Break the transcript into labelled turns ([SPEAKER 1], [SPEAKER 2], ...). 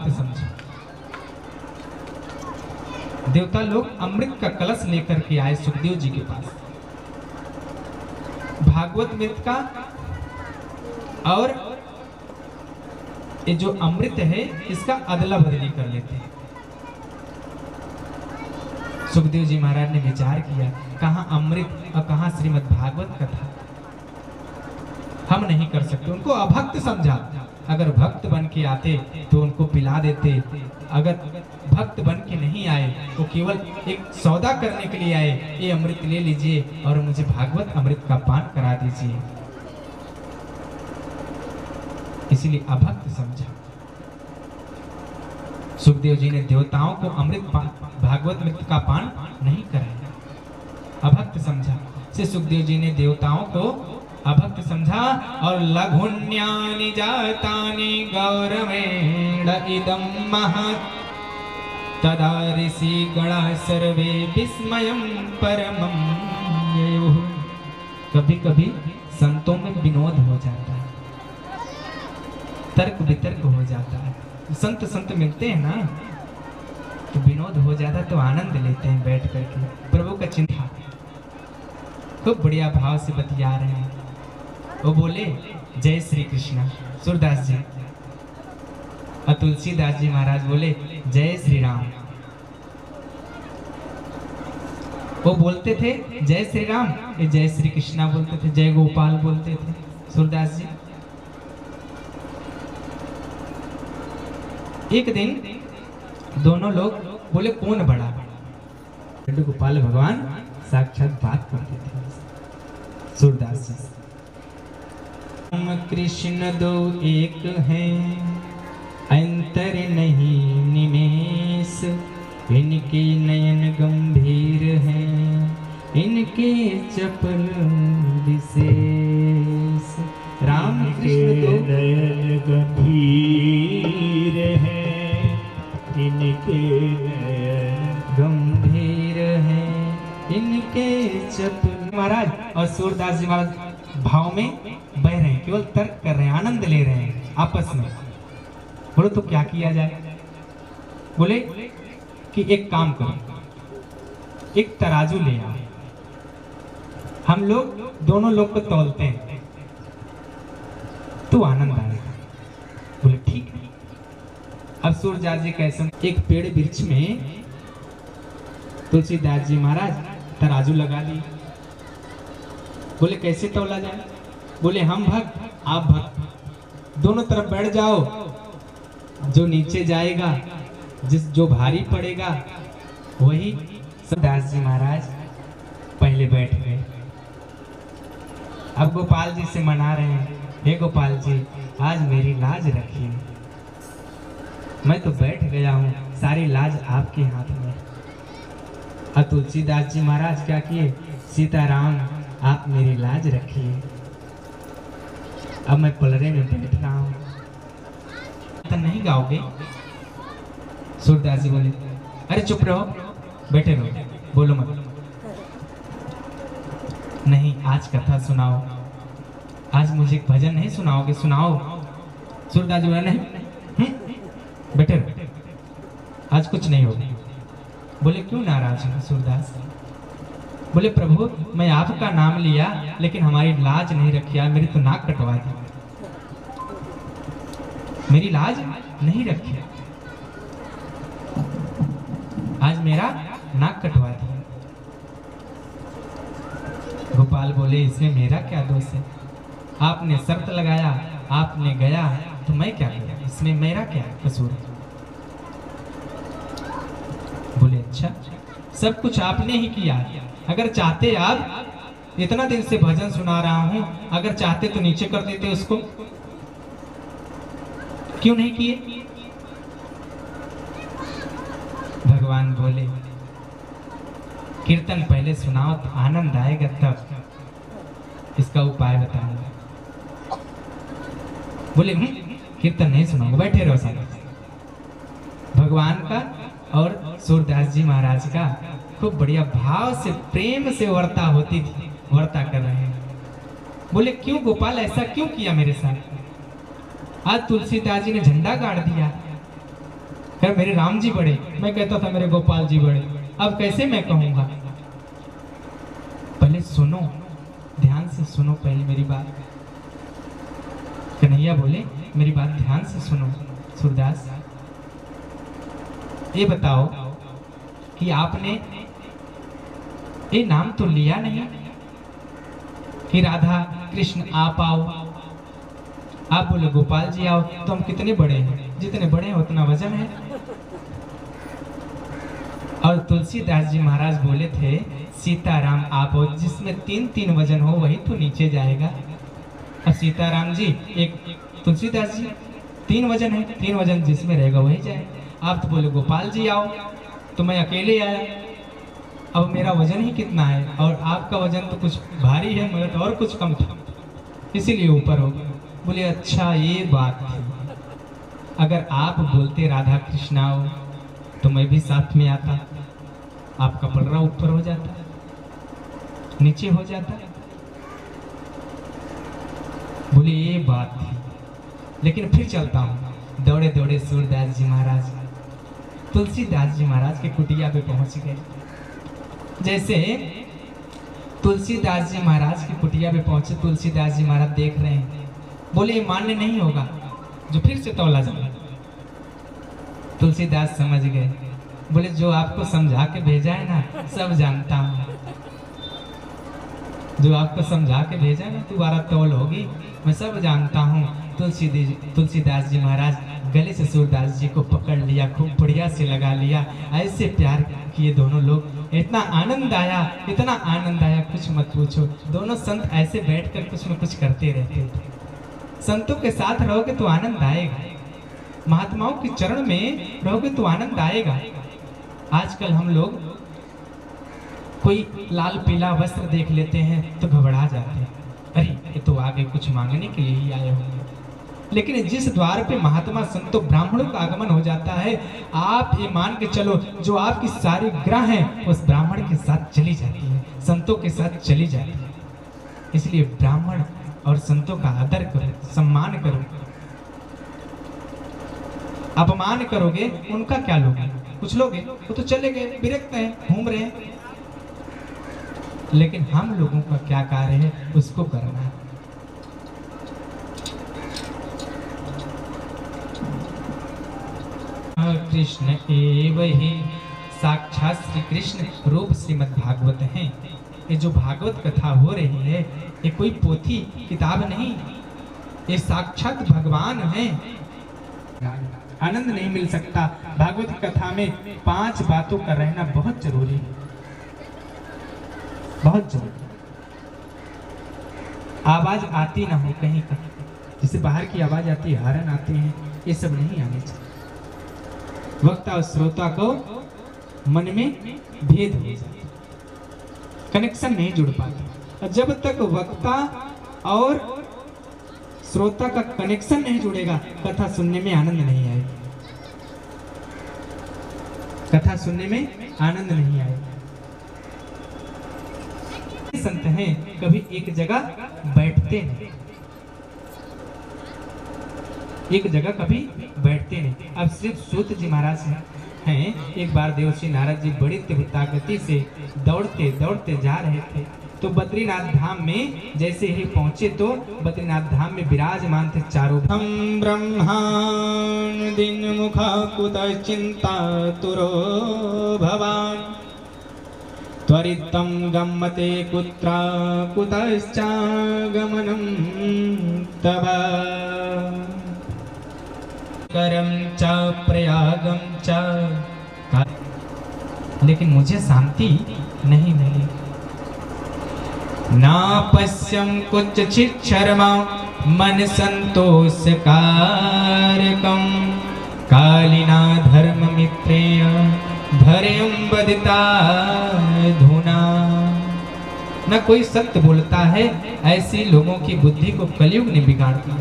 [SPEAKER 1] अभक्त समझो। देवता लोग अमृत का कलश लेकर के आए सुखदेव जी के पास। भागवत मृत का और ये जो अमृत है इसका अदला बदली कर लेते हैं। सुखदेव जी महाराज ने विचार किया, कहाँ अमृत और कहाँ श्रीमद् भागवत कथा, हम नहीं कर सकते। उनको अभक्त समझा। अगर भक्त बन के आते तो उनको पिला देते, अगर भक्त बन के नहीं आए वो केवल एक सौदा करने के लिए आए, ये अमृत ले लीजिए और मुझे भागवत अमृत का पान करा दीजिए, इसलिए अभक्त समझा। सुखदेव जी ने देवताओं को अमृत भागवत अमृत का पान नहीं कराया, अभक्त समझा। से सुखदेव जी ने देवताओं को अभक्त समझा और लघुन्यानि जातानि गौरवेण इदं महत् तदा ऋषि गणः सर्वे विस्मयं परमं ययुः। कभी कभी संतों में विनोद हो जाता है, तर्क वितर्क हो जाता है। संत संत मिलते हैं ना तो विनोद हो जाता है, तो आनंद लेते हैं बैठ करके। प्रभु का चिंता खूब बढ़िया भाव से बतिया रहे हैं। वो बोले जय श्री कृष्ण सूरदास जी, और तुलसीदास जी महाराज बोले जय श्री राम। वो बोलते थे जय श्री राम, ये जय श्री कृष्णा बोलते थे, जय गोपाल बोलते थे सूरदास जी। एक दिन दोनों लोग बोले कौन बड़ा, गोपाल भगवान साक्षात बात करते थे सूरदास जी। राम कृष्ण दो एक हैं, अंतर नहीं निमेष, इनके नयन गंभीर हैं, इनके चपल विशेष। राम कृष्ण दो
[SPEAKER 2] नयन गंभीर हैं, इनके नयन
[SPEAKER 1] गंभीर हैं, इनके चपल। महाराज और सूरदास जी महाराज भाव में बह रहे हैं, केवल तर्क कर रहे हैं, आनंद ले रहे हैं आपस में। बोलो तो क्या किया जाए? बोले कि एक काम करो, एक तराजू ले आओ, हम लोग दोनों लोग को तौलते हैं तो आनंद आएगा। बोले ठीक है। अब सूरदास जी कैसे, एक पेड़ वृक्ष में तुलसीदास जी महाराज तराजू लगा दी। बोले कैसे तौला जाए? बोले हम भक्त आप भक्त, दोनों तरफ बैठ जाओ, जो नीचे जाएगा जो भारी पड़ेगा वही। दास जी महाराज पहले बैठ गए। अब गोपाल जी से मना रहे हैं, हे गोपाल जी आज मेरी लाज रखिए, मैं तो बैठ गया हूँ, सारी लाज आपके हाथ में। और तुलसीदास जी महाराज क्या किए, सीताराम आप मेरी लाज रखिए, अब मैं पलरे में बैठ रहा हूँ। तो नहीं गाओगे? सूरदास जी बोले अरे चुप रहो, बैठे रहो, बोलो मत। नहीं आज कथा सुनाओ, आज मुझे एक भजन नहीं सुनाओगे? सुनाओ। सूरदास जी बोले नहीं, बैठे रहो, आज कुछ नहीं होगा। बोले क्यों नाराज हो सूरदास? बोले प्रभु मैं आपका नाम लिया लेकिन हमारी लाज नहीं रखी, मेरी तो नाक कटवा दी, मेरी लाज नहीं रखी, आज मेरा नाक कटवा दी। गोपाल बोले इसमें मेरा क्या दोष है, आपने शर्त लगाया, आपने गया तो मैं क्या करूं, इसमें मेरा क्या कसूर है? बोले अच्छा सब कुछ आपने ही किया, अगर चाहते आप, इतना दिन से भजन सुना रहा हूं, अगर चाहते तो नीचे कर देते उसको, क्यों नहीं किए? भगवान बोले कीर्तन पहले सुनाओ तो आनंद आएगा, तब इसका उपाय बताऊंगा। बोले कीर्तन नहीं सुनाऊंगा, बैठे रहो सारे। भगवान का और सूरदास जी महाराज का खूब बढ़िया भाव से प्रेम से वार्ता होती थी, वार्ता कर रहे हैं। बोले क्यों गोपाल ऐसा क्यों किया मेरे साथ? आज तुलसीदास जी ने झंडा गाड़ दिया, क्या मेरे राम जी बड़े? मैं कहता था मेरे गोपाल जी बड़े। अब कैसे मैं कहूंगा? पहले सुनो, ध्यान से सुनो पहले मेरी बात। कन्हैया बोले मेरी बात ध्यान से सुनो सूरदास, ये बताओ कि आपने ये नाम तो लिया नहीं कि राधा कृष्ण आप आओ, आप बोले गोपाल जी आओ, तो हम कितने बड़े हैं? जितने बड़े हैं उतना वजन है। और तुलसीदास जी महाराज बोले थे सीताराम आप हो, जिसमें 3-3 वजन हो वही तो नीचे जाएगा। अब सीताराम जी एक, तुलसीदास जी 3 वजन है, 3 वजन जिसमें रहेगा वही जाएगा। आप तो बोले गोपाल जी आओ, तो मैं अकेले आया। अब मेरा वजन ही कितना है और आपका वजन तो कुछ भारी है, मगर तो और कुछ कम था, इसीलिए ऊपर हो गया। बोले अच्छा ये बात थी, अगर आप बोलते राधा कृष्ण आओ तो मैं भी साथ में आता, आपका पलड़ा ऊपर हो जाता, नीचे हो जाता। बोले ये बात थी, लेकिन फिर चलता हूँ। दौड़े दौड़े सूरदास जी महाराज तुलसीदास जी महाराज के कुटिया पे पहुंच गए। जैसे तुलसीदास जी महाराज की कुटिया पे पहुंचे, तुलसीदास जी महाराज देख रहे हैं, बोले ये मान्य नहीं होगा जो फिर से तौला जाए। तुलसीदास समझ गए, बोले जो आपको समझा के भेजा है ना सब जानता हूँ, जो आपको समझा के भेजा है ना दोबारा तौल होगी, मैं सब जानता हूँ। तुलसीदास जी महाराज गले से सूरदास जी को पकड़ लिया, खूब बढ़िया से लगा लिया, ऐसे प्यार किए दोनों लोग। इतना आनंद आया, इतना आनंद आया कुछ मत पूछो। दोनों संत ऐसे बैठकर कुछ न कुछ करते रहते थे। संतों के साथ रहोगे तो आनंद आएगा, महात्माओं के चरण में रहोगे तो आनंद आएगा। आजकल हम लोग कोई लाल पीला वस्त्र देख लेते हैं तो घबरा जाते हैं, अरे ये तो आगे कुछ मांगने के लिए ही आए होंगे। लेकिन जिस द्वार पे महात्मा संतों ब्राह्मणों का आगमन हो जाता है, आप ये मान के चलो जो आपकी सारी ग्रह हैं उस ब्राह्मण के साथ चली जाती है, संतों के साथ चली जाती है। इसलिए ब्राह्मण और संतों का आदर करो, सम्मान करो। अपमान करोगे उनका क्या लोगे? कुछ लोगे वो तो चले गए, विरक्त हैं, घूम रहे हैं। लेकिन हम लोगों का क्या कार्य है उसको करना है। कृष्ण एव ही साक्षात श्री कृष्ण रूप श्रीमद् भागवत है। ये जो भागवत कथा हो रही है ये कोई पोथी किताब नहीं, ये साक्षात भगवान है। आनंद नहीं मिल सकता। भागवत कथा में 5 बातों का रहना बहुत जरूरी है, बहुत जरूरी। आवाज आती ना हो कहीं का, जैसे बाहर की आवाज आती है, हॉर्न आते हैं, ये सब नहीं आने चाहिए। वक्ता और श्रोता को मन में भेद हो जाता, कनेक्शन नहीं जुड़ पाता। और जब तक वक्ता और श्रोता का कनेक्शन नहीं जुड़ेगा कथा सुनने में आनंद नहीं आएगा, कथा सुनने में आनंद नहीं आएगा। संत हैं कभी एक जगह बैठते नहीं, एक जगह कभी बैठते नहीं। अब सिर्फ सूत जी महाराज हैं, एक बार देवर्षि नारद जी बड़ी तीव्रता गति से दौड़ते दौड़ते जा रहे थे, तो बद्रीनाथ धाम में जैसे ही पहुंचे तो बद्रीनाथ धाम में विराजमान थे चारों। हम ब्रह्मांड दिन मुखा कुतः चिंता तुरो भवान, त्वरितं गम्यते कुत्रा कुतश्चागमनं तव, करम च प्रयागम च। लेकिन मुझे शांति नहीं मिली। ना पश्यम कुछ शर्मा मन संतोष कारकम, कालिना धर्म मित्रेण धर्म बदिता धुना। न कोई सत्य बोलता है, ऐसी लोगों की बुद्धि को कलयुग ने बिगाड़ दिया।